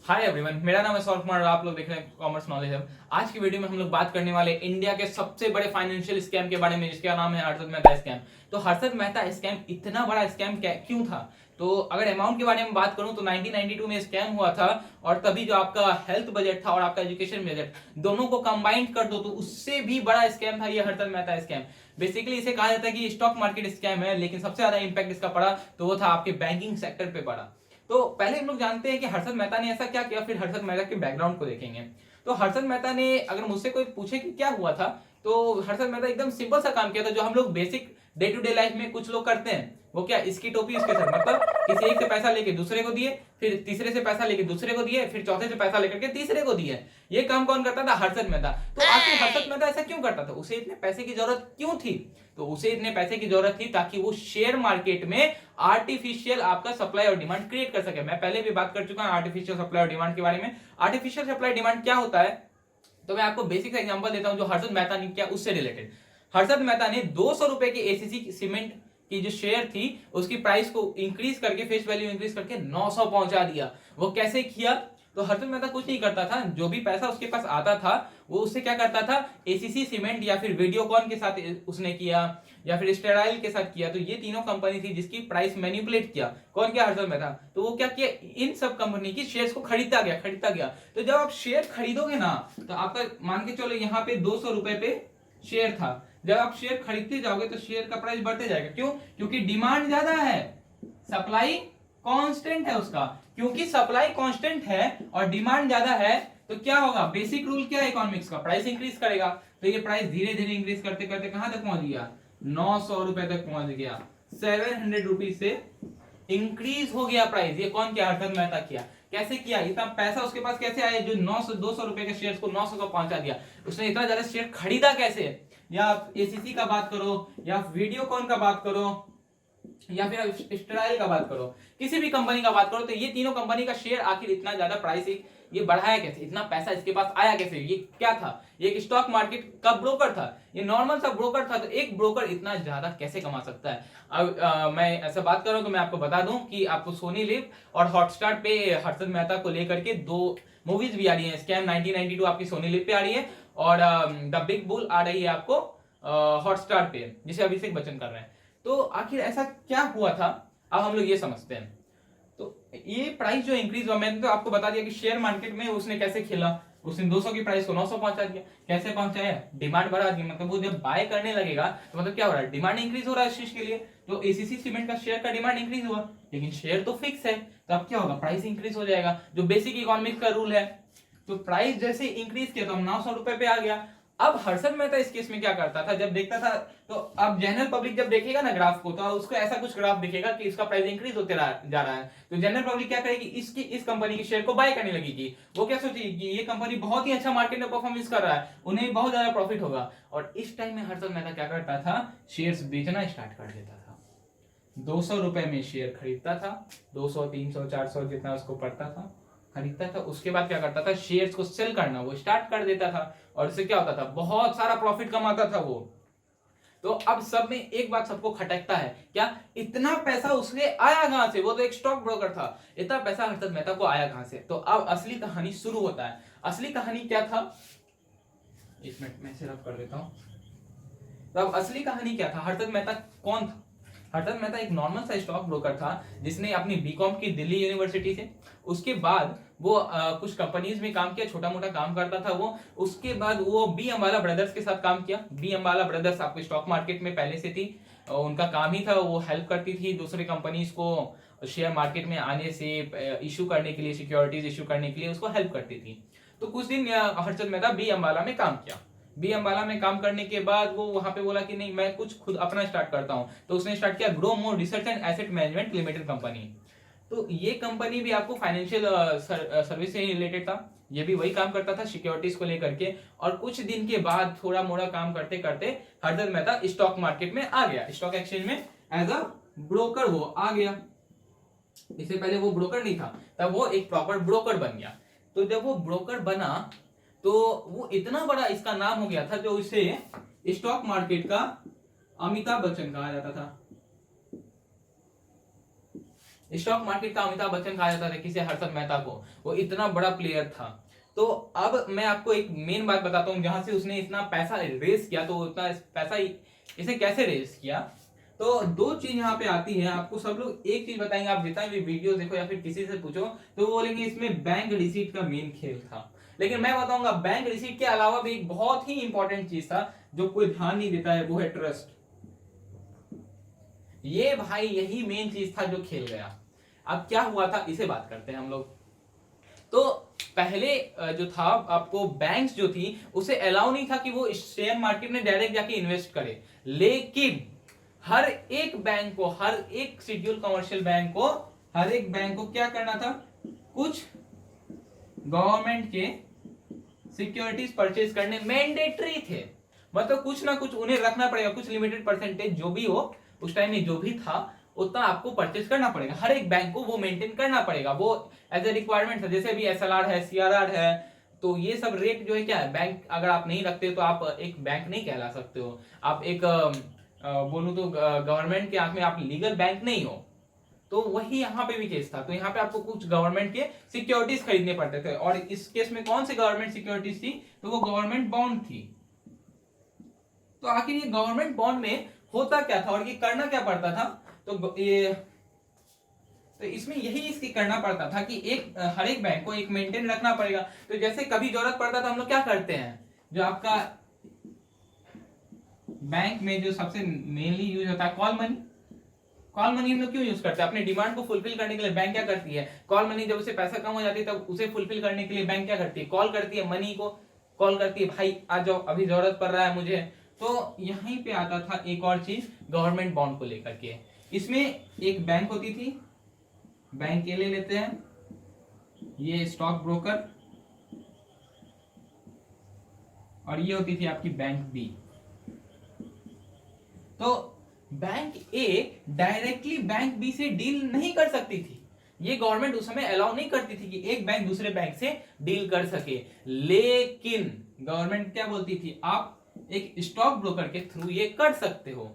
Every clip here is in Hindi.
हाय एवरीवन, मेरा नाम है सौरभ कुमार और आप लोग देख रहे हैं कॉमर्स नॉलेज हब। आज की वीडियो में हम लोग बात करने वाले इंडिया के सबसे बड़े फाइनेंशियल स्कैम के बारे में, जिसका नाम है हर्षद मेहता स्कैम। तो हर्षद मेहता स्कैम इतना बड़ा स्कैम क्यों था? तो अगर अमाउंट के बारे में बात करूं तो 1992 में स्कैम हुआ था, और तभी जो आपका हेल्थ बजट था और आपका एजुकेशन बजट दोनों को कंबाइंड कर दो तो उससे भी बड़ा स्कैम था ये हर्षद मेहता स्कैम। बेसिकली इसे कहा जाता है कि स्टॉक मार्केट स्कैम है, लेकिन सबसे ज्यादा इंपैक्ट इसका पड़ा तो वो था आपके बैंकिंग सेक्टर पे पड़ा। तो पहले हम लोग जानते हैं कि हर्षद मेहता ने ऐसा क्या किया, फिर हर्षद मेहता के बैकग्राउंड को देखेंगे। तो हर्षद मेहता ने, अगर मुझसे कोई पूछे कि क्या हुआ था, तो हर्षद मेहता एकदम सिंपल सा काम किया था जो हम लोग basic day to day life में कुछ लोग करते हैं। वो क्या, इसकी टोपी उसके सर, मतलब किसी एक से पैसा लेके दूसरे को दिए, फिर तीसरे से पैसा लेके दूसरे को दिए, फिर चौथे से पैसा लेकर के तीसरे को दिए। ये काम कौन करता था? हर्षद मेहता। तो आखिर हर्षद मेहता ऐसा क्यों करता था? उसे इतने पैसे की जरूरत क्यों थी? तो उसे इतने पैसे की जरूरत थी ताकि वो शेयर मार्केट में आर्टिफिशियल आपका सप्लाई और डिमांड क्रिएट कर सके। मैं पहले भी बात कर चुका हूं आर्टिफिशियल सप्लाई और डिमांड के बारे में। आर्टिफिशियल सप्लाई डिमांड क्या होता है, तो मैं आपको बेसिक एग्जांपल देता हूं जो हर्षद मेहता ने किया उससे रिलेटेड। हर्षद मेहता ने 200 रुपए की एसीसी सीमेंट की जो शेयर थी उसकी प्राइस को इंक्रीज करके, फेस वैल्यू इंक्रीज करके 900 पहुंचा दिया। वो कैसे किया? तो हर्षद मेहता कुछ नहीं करता था, जो भी पैसा उसके पास आता था वो उससे क्या करता था, एसीसी सीमेंट या फिर वीडियोकॉन के साथ उसने किया, या फिर स्टेराइल के साथ किया। तो ये तीनों कंपनी थी जिसकी प्राइस मैनिपुलेट किया। कौन किया? हर्षद मेहता। तो वो क्या किया, इन सब कंपनी की शेयर्स को खरीदता गया। तो जब आप शेयर खरीदोगे ना, तो आपका मान के चलो यहाँ पे 200 रुपए पे शेयर था। जब आप शेयर खरीदते जाओगे तो शेयर का प्राइस बढ़ते जाएगा। क्यों? क्योंकि डिमांड ज्यादा है, सप्लाई कांस्टेंट है उसका। क्योंकि सप्लाई कांस्टेंट है और डिमांड ज्यादा है, तो क्या होगा? बेसिक रूल क्या है इकोनॉमिक्स का? प्राइस इंक्रीज करेगा। तो ये प्राइस धीरे धीरे इंक्रीज करते करते कहां तक पहुंच गया? 900 रुपए तक पहुंच गया। 700 रुपीज से इंक्रीज हो गया प्राइस। ये कौन किया? हर्षद मेहता किया। कैसे किया? इतना पैसा उसके पास कैसे आया जो 200 रुपए के शेयर को 900 का पहुंचा दिया? उसने इतना ज्यादा शेयर खरीदा कैसे? या आप एसीसी का बात करो, या वीडियोकॉन का बात करो, या फिर स्टेराइल का बात करो, किसी भी कंपनी का बात करो, तो ये तीनों कंपनी का शेयर आखिर इतना ज्यादा प्राइस ये बढ़ाया कैसे? इतना पैसा इसके पास आया कैसे? ये क्या था? ये एक स्टॉक मार्केट का ब्रोकर था, ये नॉर्मल सा ब्रोकर था। तो एक ब्रोकर इतना ज्यादा कैसे कमा सकता है? अब मैं ऐसा बात कर रहा हूं तो मैं आपको बता दूं कि आपको सोनी लिव और हॉटस्टार पे हर्षद मेहता को लेकर के 2 मूवीज भी आ रही है। स्कैम 1992 आपकी सोनी लिव पे आ रही है, और द बिग बुल आ रही है आपको हॉटस्टार पे, जिसे अभिषेक बच्चन कर रहे हैं। तो आखिर ऐसा क्या हुआ था, अब हम लोग ये समझते हैं। तो ये प्राइस जो इंक्रीज हुआ, मैंने तो आपको बता दिया कि शेयर मार्केट में उसने कैसे खेला। उसने 200 की प्राइस को 900 पहुंचा दिया। कैसे पहुंचाया? डिमांड बढ़ा दी। मतलब वो जब बाय करने लगेगा तो मतलब क्या हो रहा है? डिमांड इंक्रीज हो रहा है इस चीज के लिए। तो एसीसी सीमेंट का शेयर का डिमांड इंक्रीज हुआ, लेकिन शेयर तो फिक्स है, तो अब क्या होगा? प्राइस इंक्रीज हो जाएगा, जो बेसिक इकोनॉमिक्स का रूल है। तो प्राइस जैसे इंक्रीज किया तो हम 900 रुपए पे आ गया। अब हर्षद मेहता इस केस में क्या करता था, जब देखता था, तो अब जनरल पब्लिक जब देखेगा ना ग्राफ को, तो उसको ऐसा कुछ ग्राफ दिखेगा कि इसका प्राइस इंक्रीज होते जा रहा है। तो जनरल पब्लिक क्या करेगी? इस कंपनी की शेयर को बाय करने लगेगी। वो क्या सोचेगी कि ये कंपनी बहुत ही अच्छा मार्केट में परफॉर्मेंस कर रहा है, उन्हें बहुत ज्यादा प्रॉफिट होगा। और इस टाइम में हर्षद मेहता क्या करता था? शेयर्स बेचना स्टार्ट कर देता था। 200 रुपए में शेयर खरीदता था, 200 300 400 जितना उसको पड़ता था खरीदता था। उसके बाद क्या करता था? शेयर्स को सेल करना वो स्टार्ट कर देता था, और इससे क्या होता था? बहुत सारा प्रॉफिट कमाता था वो। तो अब सब में एक बात सबको खटकता है, क्या? इतना पैसा उससे आया कहां से? वो तो एक स्टॉक ब्रोकर था, इतना पैसा हर्षद मेहता को आया कहां से? तो अब असली कहानी शुरू होता है। असली कहानी क्या था? एक मिनट मैं इसे रफ कर देता हूं। तो अब असली कहानी क्या था? हर्षद मेहता कौन था? हर्षद मेहता एक नॉर्मल सा स्टॉक ब्रोकर था जिसने अपनी बीकॉम की दिल्ली यूनिवर्सिटी से। उसके बाद वो कुछ कंपनीज में काम किया, छोटा मोटा काम करता था वो। उसके बाद वो बी अंबाला ब्रदर्स के साथ काम किया। बी अंबाला ब्रदर्स आपको स्टॉक मार्केट में पहले से थी, उनका काम ही था, वो हेल्प करती थी दूसरे कंपनीज को शेयर मार्केट में आने से इशू करने के लिए, सिक्योरिटीज इशू करने के लिए उसको हेल्प करती थी। तो कुछ दिन हर्षद मेहता बी अंबाला में काम किया। बी अंबाला में काम करने के बाद वो वहां पे बोला कि नहीं, मैं कुछ खुद अपना स्टार्ट करता हूं। तो उसने स्टार्ट किया grow more research and asset management limited company. तो ये कंपनी भी आपको फाइनेंशियल सर्विस से रिलेटेड था। ये भी वही काम करता था सिक्योरिटीज को लेकर के। और कुछ दिन के बाद थोड़ा मोड़ा काम करते करते हर्षद मेहता स्टॉक मार्केट में आ गया, स्टॉक एक्सचेंज में एज अ ब्रोकर वो आ गया। इससे पहले वो ब्रोकर नहीं था, तब वो एक प्रॉपर ब्रोकर बन गया। तो जब वो ब्रोकर बना तो वो इतना बड़ा इसका नाम हो गया था, जो इसे स्टॉक मार्केट का अमिताभ बच्चन कहा जाता था। स्टॉक मार्केट का अमिताभ बच्चन कहा जाता था किसे, हर्षद मेहता को, वो इतना बड़ा प्लेयर था। तो अब मैं आपको एक मेन बात बताता हूँ, जहां से उसने इतना पैसा रेस किया, तो उतना पैसा इसे कैसे रेस किया। तो दो चीज यहाँ पे आती है, आपको सब लोग एक चीज बताएंगे, आप जितना भी वीडियो देखो या फिर किसी से पूछो तो वो बोलेंगे इसमें बैंक रिसीट का मेन खेल था। लेकिन मैं बताऊंगा बैंक रिसीट के अलावा भी एक बहुत ही इंपॉर्टेंट चीज था जो कोई ध्यान नहीं देता है, वो है ट्रस्ट। ये भाई यही मेन चीज था जो खेल गया। अब क्या हुआ था इसे बात करते हैं हम लोग। तो पहले जो था, आपको बैंक्स जो थी उसे अलाउ नहीं था कि वो शेयर मार्केट में डायरेक्ट जाके इन्वेस्ट करे, लेकिन हर एक बैंक को, हर एक शेड्यूल कमर्शियल बैंक को, हर एक बैंक को क्या करना था, कुछ गवर्नमेंट के सिक्योरिटीज परचेज करने मैंडेटरी थे। मतलब कुछ ना कुछ उन्हें रखना पड़ेगा, कुछ लिमिटेड परसेंटेज जो भी हो उस टाइम में जो भी था उतना आपको परचेज करना पड़ेगा, हर एक बैंक को वो मेंटेन करना पड़ेगा, वो एज ए रिक्वायरमेंट था। जैसे अभी एसएलआर है, सीआरआर है, तो ये सब रेट जो है क्या है, बैंक अगर आप नहीं रखते तो आप एक बैंक नहीं कहला सकते हो, आप एक बोलूं तो गवर्नमेंट के आंख में आप लीगल बैंक नहीं हो। तो वही यहाँ पे भी केस था। तो यहाँ पे आपको कुछ गवर्नमेंट के सिक्योरिटीज खरीदने पड़ते थे, और इस केस में कौन सी गवर्नमेंट सिक्योरिटीज थी, तो वो गवर्नमेंट बॉन्ड थी। तो आखिर ये गवर्नमेंट बॉन्ड में होता क्या था और ये करना क्या पड़ता था, तो इसमें यही इसकी करना पड़ता था कि एक हर एक बैंक को एक मेंटेन रखना पड़ेगा। तो जैसे कभी जरूरत पड़ता था, हम लोग क्या करते हैं, जो आपका बैंक में जो सबसे मेनली यूज होता है कॉल मनी। कॉल मनी हम लोग क्यों यूज करते हैं, अपने डिमांड को फुलफिल करने के लिए बैंक क्या करती है, कॉल मनी, जब उसे पैसा कम हो जाती है तब उसे फुलफिल करने के लिए बैंक क्या करती है, कॉल करती है, मनी को कॉल करती है, भाई आ जाओ अभी जरूरत पड़ रहा है मुझे। तो यहीं पे आता था एक और चीज गवर्नमेंट बॉन्ड को लेकर के। इसमें एक बैंक होती थी, बैंक ए ले लेते हैं, ये स्टॉक ब्रोकर, और ये होती थी आपकी बैंक बी। तो बैंक ए डायरेक्टली बैंक बी से डील नहीं कर सकती थी, ये गवर्नमेंट उस समय अलाउ नहीं करती थी कि एक बैंक दूसरे बैंक से डील कर सके। लेकिन गवर्नमेंट क्या बोलती थी, आप एक स्टॉक ब्रोकर के थ्रू ये कर सकते हो।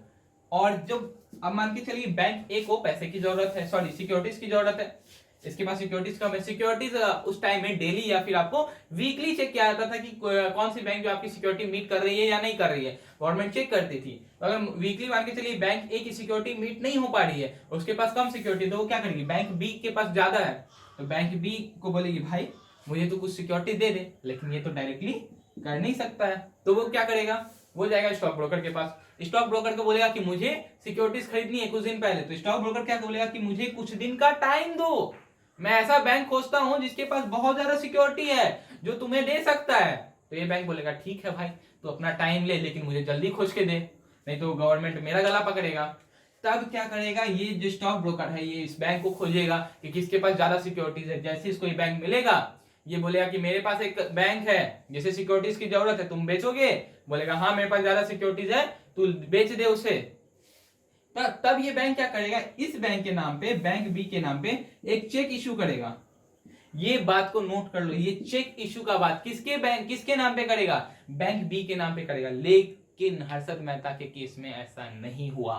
और जब अब मान के चलिए बैंक ए को पैसे की जरूरत है, सॉरी सिक्योरिटीज की जरूरत है, इसके पास सिक्योरिटीज कम है, सिक्योरिटीज उस टाइम में डेली या फिर आपको वीकली चेक किया जाता था कि कौन सी बैंक जो आपकी सिक्योरिटी मीट कर रही है या नहीं कर रही है, गवर्नमेंट चेक करती थी। अगर वीकली मान के चलिए बैंक ए की सिक्योरिटी मीट नहीं हो पा रही है, उसके पास कम सिक्योरिटी, तो वो क्या करेगी, बैंक बी के पास ज्यादा है तो बैंक बी को बोलेगी भाई मुझे तो कुछ सिक्योरिटी दे दे, लेकिन ये तो डायरेक्टली कर नहीं सकता है, तो वो क्या करेगा, वो जाएगा स्टॉक ब्रोकर के पास, स्टॉक ब्रोकर को बोलेगा कि मुझे सिक्योरिटीज खरीदनी है कुछ दिन पहले, तो स्टॉक ब्रोकर क्या बोलेगा कि मुझे कुछ दिन का टाइम दो, मैं ऐसा बैंक खोजता हूं जिसके पास बहुत ज्यादा सिक्योरिटी है जो तुम्हें दे सकता है। तो ये बैंक बोलेगा ठीक है भाई तो अपना टाइम ले, लेकिन मुझे जल्दी खोज के दे, नहीं तो गवर्नमेंट मेरा गला पकड़ेगा। तब क्या करेगा, ये जो स्टॉक ब्रोकर है ये इस बैंक को खोजेगा कि किसके पास ज्यादा सिक्योरिटीज है। जैसे इसको ये बैंक मिलेगा, ये बोलेगा कि मेरे पास एक बैंक है जिसे सिक्योरिटीज की जरूरत है, तुम बेचोगे, बोलेगा हाँ मेरे पास ज्यादा सिक्योरिटीज है, तू बेच दे उसे। तब ये बैंक क्या करेगा, इस बैंक के नाम पे, बैंक बी के नाम पे एक चेक इशू करेगा। ये बात को नोट कर लो, ये चेक इशू का बात किसके नाम पे करेगा, बैंक बी के नाम पे करेगा। लेकिन हर्षद मेहता के केस में ऐसा नहीं हुआ।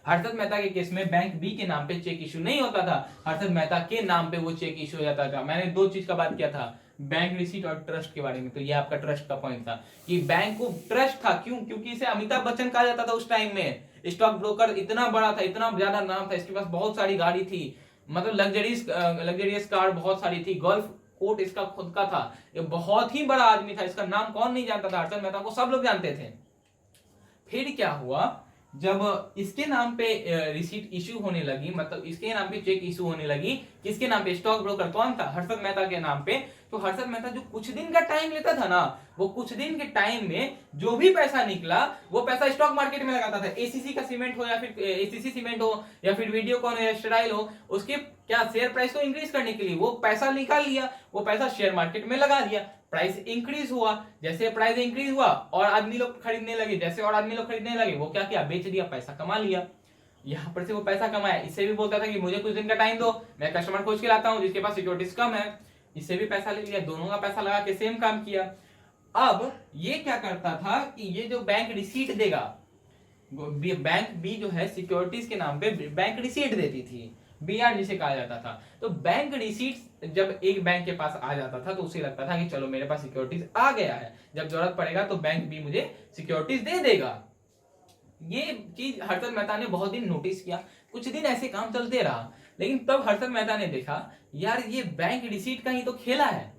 हर्षद मेहता के केस में बैंक बी के नाम पे चेक इशू नहीं होता था, हर्षद मेहता के नाम पे वो चेक इशू हो जाता था। मैंने दो चीज का बात किया था, बैंक रिसीट और ट्रस्ट के बारे में, तो ये आपका ट्रस्ट का पॉइंट था कि बैंक को ट्रस्ट था। क्यों, क्योंकि इसे अमिताभ बच्चन कहा जाता था उस टाइम में, स्टॉक ब्रोकर इतना बड़ा था, इतना ज्यादा नाम था, इसके पास बहुत सारी गाड़ी थी, मतलब लग्जरियस कार बहुत सारी थी, गोल्फ कोर्ट इसका खुद का था, ये बहुत ही बड़ा आदमी था, इसका नाम कौन नहीं जानता था, हर्षद मेहता को सब लोग जानते थे। फिर क्या हुआ, जब इसके नाम पे रिसीट इशू होने लगी, मतलब इसके नाम पे चेक इशू होने लगी, किसके नाम पे, स्टॉक ब्रोकर कौन था, हर्षद मेहता के नाम पे। तो हर्षद मेहता जो कुछ दिन का टाइम लेता था ना, वो कुछ दिन के टाइम में जो भी पैसा निकला वो पैसा स्टॉक मार्केट में लगाता था। एसीसी का सीमेंट हो या फिर एसीसी सीमेंट हो या फिर वीडियोकॉन या स्टाइल हो, उसके क्या शेयर प्राइस को इंक्रीज करने के लिए वो पैसा निकाल लिया, वो पैसा शेयर मार्केट में लगा दिया, प्राइस इंक्रीज हुआ, जैसे प्राइस इंक्रीज हुआ और आदमी लोग खरीदने लगे, जैसे और आदमी लोग खरीदने लगे, वो क्या किया, बेच दिया, पैसा कमा लिया। यहाँ पर से वो पैसा कमाया, इससे भी बोलता था कि मुझे कुछ दिन का टाइम दो, मैं कस्टमर खोज के लाता हूँ जिसके पास सिक्योरिटीज कम है, इससे भी पैसा ले लिया, दोनों का पैसा लगा के सेम काम किया। अब ये क्या करता था कि ये जो बैंक रिसीट देगा, बैंक बी जो है सिक्योरिटीज के नाम पे बैंक रिसीट देती थी, BR जिसे कहा जाता था। तो बैंक रिसीट्स जब एक बैंक के पास आ जाता था तो उसे लगता था कि चलो मेरे पास सिक्योरिटीज आ गया है, जब जरूरत पड़ेगा तो बैंक भी मुझे सिक्योरिटीज दे देगा। ये चीज हर्षद मेहता ने बहुत दिन नोटिस किया, कुछ दिन ऐसे काम चलते रहा, लेकिन तब हर्षद मेहता ने देखा यार ये बैंक रिसीट का ही तो खेला है।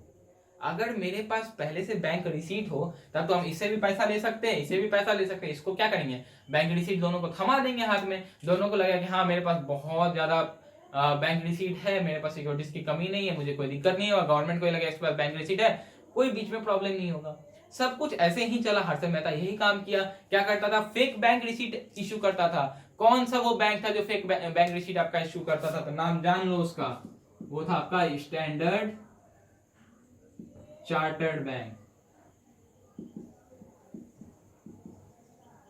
अगर मेरे पास पहले से बैंक रिसीट हो तब तो हम इससे भी पैसा ले सकते हैं, इससे भी पैसा ले सकते हैं, इसको क्या करेंगे, बैंक रिसीट दोनों को थमा देंगे हाथ में, दोनों को लगेगा कि हाँ मेरे पास बहुत ज्यादा बैंक रिसीट है, मेरे पास सिक्योरिटीज की कमी नहीं है, मुझे कोई दिक्कत नहीं होगा, गवर्नमेंट को लगेगा इसके पास बैंक रिसीट है, कोई बीच में प्रॉब्लम नहीं होगा। सब कुछ ऐसे ही चला, हर्षद मेहता यही काम किया। क्या करता था, फेक बैंक रिसीट इशू करता था। कौन सा वो बैंक था जो फेक बैंक रिसीट आपका इशू करता था, तो नाम जान लो उसका, वो था आपका स्टैंडर्ड चार्टर्ड बैंक।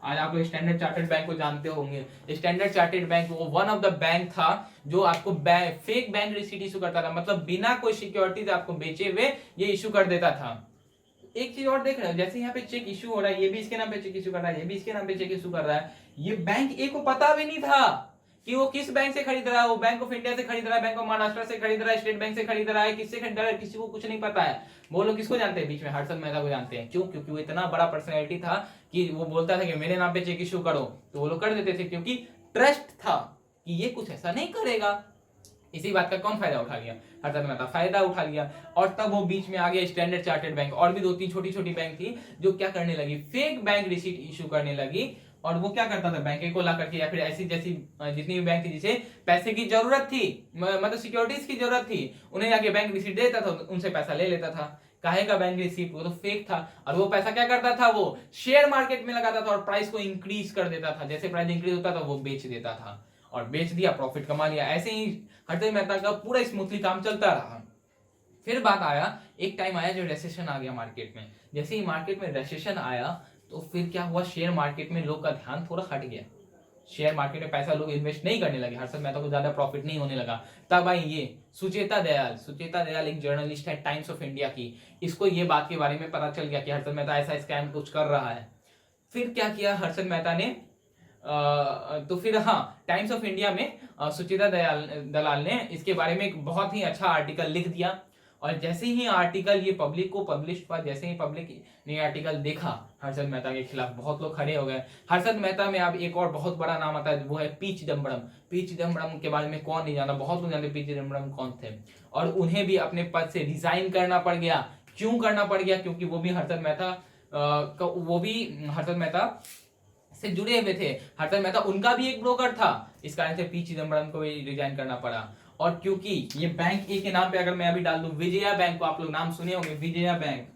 आज आप लोग स्टैंडर्ड चार्टर्ड बैंक को जानते होंगे। स्टैंडर्ड चार्टर्ड बैंक वो वन ऑफ द बैंक था जो आपको फेक बैंक रिसीट इशू करता था, मतलब बिना कोई सिक्योरिटीज आपको बेचे हुए ये इशू कर देता था। एक चीज और देख रहे हो, जैसे यहाँ पे चेक इशू हो रहा है, ये भी इसके नाम पे चेक इशू कर रहा है, ये भी इसके नाम पे चेक इशू कर रहा है, ये बैंक ए को पता भी नहीं था कि वो किस बैंक से खरीद रहा है, वो बैंक ऑफ इंडिया से खरीद रहा है, बैंक ऑफ महाराष्ट्र से खरीद रहा है, स्टेट बैंक से खरीद रहा है, किससे खरीद रहा है, किसी को कुछ नहीं पता है। वो लोग किसको जानते हैं बीच में, हर्षद मेहता को जानते हैं। क्यों? क्योंकि वो इतना बड़ा पर्सनैलिटी था कि वो बोलता था कि मेरे नाम पे चेक इशू करो, तो वो लोग कर देते थे, क्योंकि ट्रस्ट था कि ये कुछ ऐसा नहीं करेगा। इसी बात का कौन फायदा उठा लिया, हर्षद मेहता फायदा उठा लिया। और तब वो बीच में आ गया स्टैंडर्ड चार्टर्ड बैंक, और भी 2-3 छोटी छोटी बैंक थी जो क्या करने लगी, फेक बैंक रिसीट इशू करने लगी। और वो क्या करता था, बैंक को ला करके या फिर ऐसी जैसी जितनी भी बैंक थी जिसे पैसे की जरूरत थी, मतलब सिक्योरिटीज की जरूरत थी, उन्हें जाके बैंक रिसीट देता था, उनसे पैसा ले लेता था। काहे का बैंक रिसीट, वो तो फेक था। और वो पैसा क्या करता था, वो शेयर मार्केट में लगाता था और प्राइस को इंक्रीज कर देता था, जैसे प्राइस इंक्रीज होता था वो बेच देता था, और बेच दिया, प्रॉफिट कमा लिया। ऐसे ही हर्षद मेहता का पूरा स्मूथली काम चलता रहा। फिर बात आया, एक टाइम आया जो रेसेशन आ गया मार्केट में। जैसे ही मार्केट में रेसेशन आया तो फिर क्या हुआ, शेयर मार्केट में लोग का ध्यान थोड़ा हट गया, शेयर मार्केट में पैसा लोग इन्वेस्ट नहीं करने लगे, हर्षद मेहता को ज्यादा प्रॉफिट नहीं होने लगा। तब आई ये सुचेता दयाल एक जर्नलिस्ट है टाइम्स ऑफ इंडिया की, इसको ये बात के बारे में पता चल गया कि हर्षद मेहता ऐसा स्कैम कुछ कर रहा है। फिर क्या किया हर्षद मेहता ने, तो फिर हाँ, टाइम्स ऑफ इंडिया में सुचेता दलाल ने इसके बारे में एक बहुत ही अच्छा आर्टिकल लिख दिया। और जैसे ही आर्टिकल ये पब्लिक को पब्लिश हुआ, जैसे ही पब्लिक ने आर्टिकल देखा हर्षद मेहता के खिलाफ, बहुत लोग खड़े हो गए। हर्षद मेहता में अब एक और बहुत बड़ा नाम आता है, वो है पी चिदम्बरम। पी चिदम्बरम के बारे में कौन नहीं जानता, बहुत लोग जानते पी चिदम्बरम कौन थे। और उन्हें भी अपने पद से रिजाइन करना पड़ गया। क्यों करना पड़ गया, क्योंकि वो भी हर्षद मेहता से जुड़े हुए थे। हर्षद मेहता उनका भी एक ब्रोकर था, इस कारण से पी चिदम्बरम को भी रिजाइन करना पड़ा। और क्योंकि ये बैंक ए के नाम पे अगर मैं अभी डाल दूं, विजया बैंक को आप लोग नाम सुने होंगे, विजया बैंक,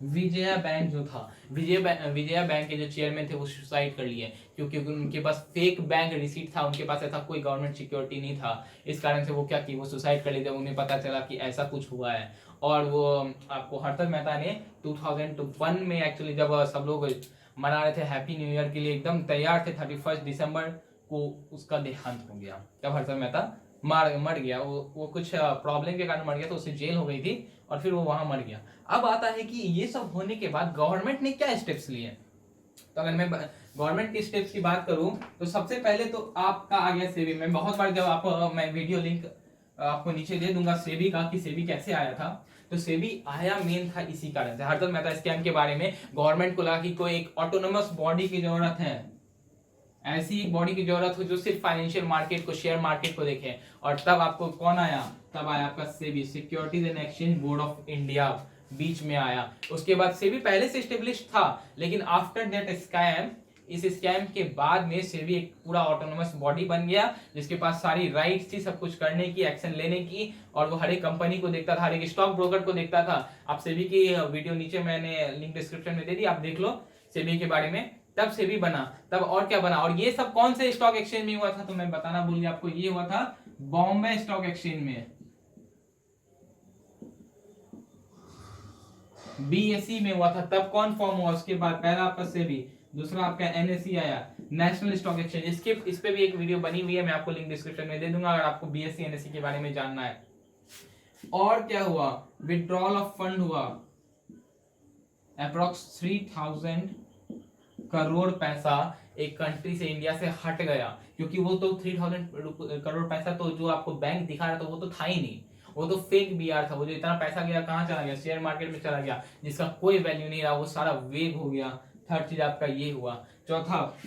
विजया बैंक जो था, विजया बैंक के जो चेयरमैन थे वो सुसाइड कर लिए, क्योंकि उनके पास फेक बैंक रिसीट था, उनके पास ऐसा कोई गवर्नमेंट सिक्योरिटी नहीं था। इस कारण से वो क्या की, वो सुसाइड कर लिए जब उन्हें पता चला कि ऐसा कुछ हुआ है। और वो आपको हर्षद मेहता ने 2001 में एक्चुअली जब सब लोग मना रहे थे हैप्पी न्यू ईयर के लिए, एकदम तैयार थे, 31 दिसंबर को उसका देहांत हो गया। तब हर्षद मेहता मर गया, वो कुछ प्रॉब्लम के कारण मर गया, तो उसे जेल हो गई थी और फिर वो वहां मर गया। अब आता है कि ये सब होने के बाद गवर्नमेंट ने क्या स्टेप्स लिए। तो अगर मैं गवर्नमेंट के स्टेप्स की बात करूं तो सबसे पहले तो आपका आ गया सेबी। मैं बहुत बार जब मैं वीडियो लिंक आपको नीचे दे दूंगा सेबी का, कि सेबी कैसे आया था। तो सेबी आया मेन था इसी कारण से, हर्षद मेहता स्कैम के बारे में गवर्नमेंट को लगा कि कोई एक ऑटोनोमस बॉडी की जरूरत है, ऐसी एक बॉडी की जरूरत हो जो सिर्फ फाइनेंशियल मार्केट को, शेयर मार्केट को देखे। और तब आपको कौन आया, तब आया आपका SEBI, securities and exchange board of India beach में आया। उसके बाद सेबी पहले से एस्टेब्लिश था, लेकिन आफ्टर दैट स्कैम, इस स्कैम के बाद में सेबी एक पूरा ऑटोनोमस बॉडी बन गया, जिसके पास सारी राइट्स थी सब कुछ करने की, एक्शन लेने की। और वो हर एक कंपनी को देखता था, हर एक स्टॉक ब्रोकर को देखता था। आप सेबी की वीडियो नीचे मैंने लिंक डिस्क्रिप्शन में दे दी, आप देख लो सेबी के बारे में। तब सेबी बना, तब और क्या बना, और ये सब कौन से स्टॉक एक्सचेंज में हुआ था, तो मैं बताना भूल गया आपको, ये हुआ था बॉम्बे स्टॉक एक्सचेंज में, बीएसई में हुआ था। तब कौन फॉर्म हुआ, उसके बाद पहला आपका सेबी, दूसरा आपका एनएसई आया, नेशनल स्टॉक एक्सचेंज। इस पे भी एक वीडियो बनी हुई है, मैं आपको लिंक डिस्क्रिप्शन में दे दूंगा अगर आपको बीएसई एनएसई के बारे में जानना है। और क्या हुआ, विड्रॉल ऑफ फंड हुआ, अप्रोक्स 3000 करोड़ पैसा एक कंट्री से, इंडिया से हट गया, क्योंकि वो तो 3000 करोड़ पैसा तो जो आपको बैंक दिखा रहा था वो तो था ही नहीं, वो तो फेक बीआर था। वो जो इतना पैसा गया कहाँ चला गया, शेयर मार्केट में चला गया, जिसका कोई वैल्यू नहीं रहा, वो सारा वेग हो गया। थर्ड चीज आपका ये हुआ। चौथा,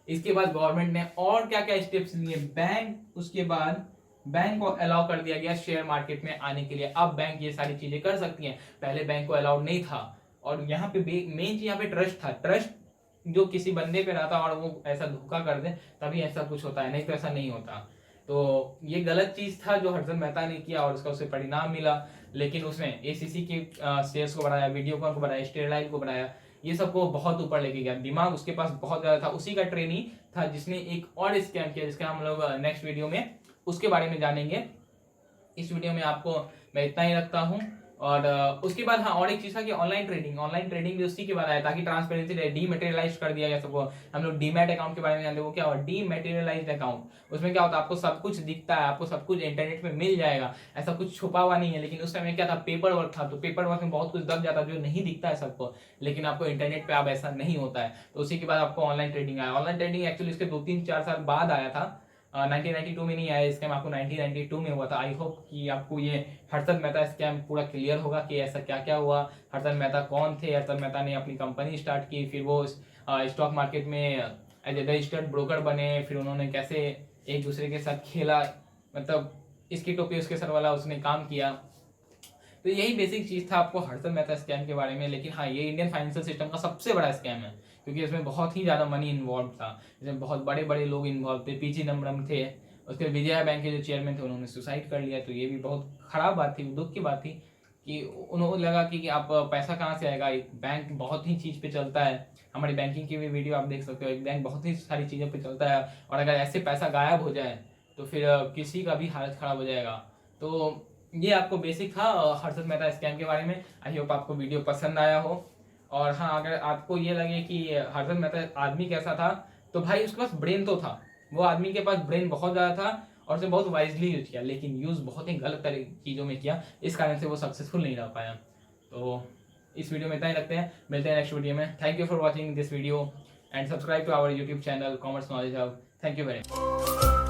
इसके बाद गवर्नमेंट ने और क्या क्या स्टेप्स लिए, उसके बाद बैंक को अलाउ कर दिया गया शेयर मार्केट में आने के लिए। अब बैंक ये सारी चीजें कर सकती हैं, पहले बैंक को अलाउड नहीं था। और यहाँ पे मेन चीज यहाँ पे ट्रस्ट था, ट्रस्ट जो किसी बंदे पे रहता और वो ऐसा धोखा कर दे तभी ऐसा कुछ होता है, नहीं तो ऐसा नहीं होता। तो ये गलत चीज था जो हर्षद मेहता ने किया और उसका उसे परिणाम मिला। लेकिन उसने एसीसी के शेयर्स को बढ़ाया, वीडियोकॉन को बढ़ाया, स्टेरलाइट को बढ़ाया, ये सबको बहुत ऊपर लेके गया। दिमाग उसके पास बहुत ज्यादा था, उसी का ट्रेनी था जिसने एक और स्कैम किया, जिसका हम लोग नेक्स्ट वीडियो में उसके बारे में जानेंगे। इस वीडियो में आपको मैं इतना ही रखता हूँ। और उसके बाद हाँ, और एक चीज था कि ऑनलाइन ट्रेडिंग भी उसी के बाद आया, ताकि ट्रांसपेरेंसी रहे। डीमैटेरियलाइज कर दिया गया सबको। हम लोग डीमैट अकाउंट के बारे में जानते हैं, वो क्या हुआ, डीमैटेरियलाइज्ड अकाउंट। उसमें क्या होता है, आपको सब कुछ दिखता है, आपको सब कुछ इंटरनेट में मिल जाएगा, ऐसा कुछ छुपा हुआ नहीं है। लेकिन उस समय क्या था, पेपर वर्क था, तो पेपर वर्क में बहुत कुछ दब जाता जो नहीं दिखता है सबको, लेकिन आपको इंटरनेट पे अब ऐसा नहीं होता है। तो उसी के बाद आपको ऑनलाइन ट्रेडिंग आया। ऑनलाइन ट्रेडिंग एक्चुअली इसके 2-3-4 साल बाद आया था, 1992 में नहीं आया स्कैम, आपको 1992 में हुआ था। आई होप कि आपको ये हर्षद मेहता स्कैम पूरा क्लियर होगा कि ऐसा क्या क्या हुआ, हर्षद मेहता कौन थे। हर्षद मेहता ने अपनी कंपनी स्टार्ट की, फिर वो स्टॉक मार्केट में एज ए रजिस्टर्ड ब्रोकर बने, फिर उन्होंने कैसे एक दूसरे के साथ खेला, मतलब इसकी टोपी उसके सर वाला उसने काम किया। तो यही बेसिक चीज था आपको हर्षद मेहता स्कैम के बारे में। लेकिन हाँ, ये इंडियन फाइनेंशियल सिस्टम का सबसे बड़ा स्कैम है, क्योंकि इसमें बहुत ही ज्यादा मनी इन्वॉल्व था, इसमें बहुत बड़े बड़े लोग इन्वॉल्व थे। पी चिदम्बरम थे, उसके विजया बैंक के जो चेयरमैन थे उन्होंने सुसाइड कर लिया। तो ये भी बहुत खराब बात थी, दुख की बात थी कि उन्होंने लगा कि आप पैसा कहाँ से आएगा, एक बैंक बहुत ही चीज पे चलता है। हमारी बैंकिंग की भी वीडियो आप देख सकते हो, एक बैंक बहुत ही सारी चीजों पे चलता है, और अगर ऐसे पैसा गायब हो जाए तो फिर किसी का भी हालत खराब हो जाएगा। तो ये आपको बेसिक था हर्षद मेहता स्कैम के बारे में। आई होप आपको वीडियो पसंद आया हो। और हाँ, अगर आपको ये लगे कि हर्षद मेहता आदमी कैसा था, तो भाई उसके पास ब्रेन तो था, वो आदमी के पास ब्रेन बहुत ज़्यादा था और उसने बहुत वाइजली यूज किया, लेकिन यूज बहुत ही गलत तरह चीज़ों में किया, इस कारण से वो सक्सेसफुल नहीं रह पाया। तो इस वीडियो में इतना ही रखते हैं, मिलते हैं नेक्स्ट वीडियो में। Thank you for watching this video and subscribe to our YouTube channel commerce knowledge hub. Thank you very much.